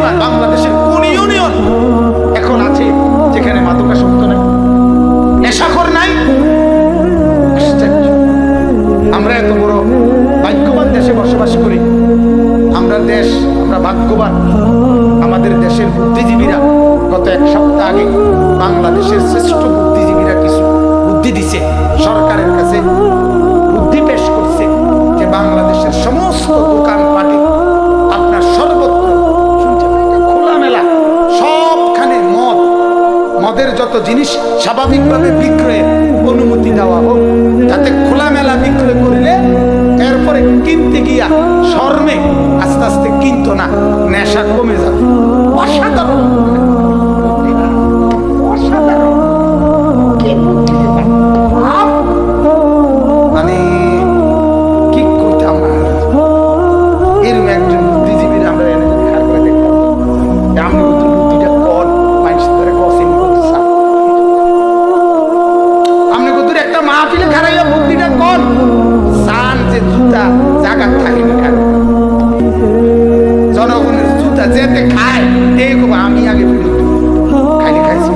পরিমাণ বাংলাদেশের কোন ইউনিয়ন এখন আছে যেখানে মাদকাসক্ত নাই, নেশাখোর নাই? আমরা এত বড় ভাগ্যবান দেশে বসবাস করি। আমরা ভাগ্যবান। আমাদের দেশের বুদ্ধিজীবীরা গত এক সপ্তাহ আগে বাংলাদেশের শ্রেষ্ঠ বুদ্ধিজীবীরা কিছু বুদ্ধি দিছে, সরকারের কাছে বুদ্ধি পেশ করছে যে বাংলাদেশের সমস্ত দোকানপাটে আপনার সর্বত্র খোলামেলা সবখানে মদের যত জিনিস স্বাভাবিকভাবে বিক্রয়ের অনুমতি দেওয়া হোক, যাতে খোলামেলা বিক্রয় করলে এরপরে কিনতে গিয়া শর্মে আস্তে আস্তে কিনতো না, নেশা কমে যাবে। অসাধারণ অসাধারণ মানে কি করতাম না এরকম একজন বুদ্ধিজীবীর আমরা এনে খার করে দেখলাম। আমি বুদ্ধিটা কর মানুষ ধরে কসিন করছে, আপনি কত একটা মাহফিলে খারাইয়া বুদ্ধিটা কর সান যে জুতা জায়গা থাকিনি খারাপ জনগণের জুতা যেতে খায় দেখো আমি আগে খাইলে খাইছি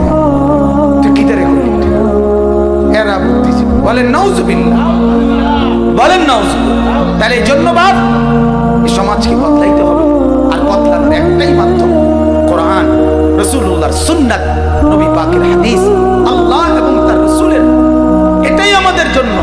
তুই কি তারে করলি? এরা বুদ্ধিজীবী বলেন নাউজুবিল্লাহ, বলেন নাউজুবিল্লাহ। তাহলে এই জন্য বাপ এই সমাজকে বদলাইতে হবে, আর বদলানোর একটাই মাধ্যম কোরআন, রাসূলুল্লাহর সুন্নাত, নবী পাকের হাদিস, আল্লাহ এবং তার রাসূলের, এটাই আমাদের জন্য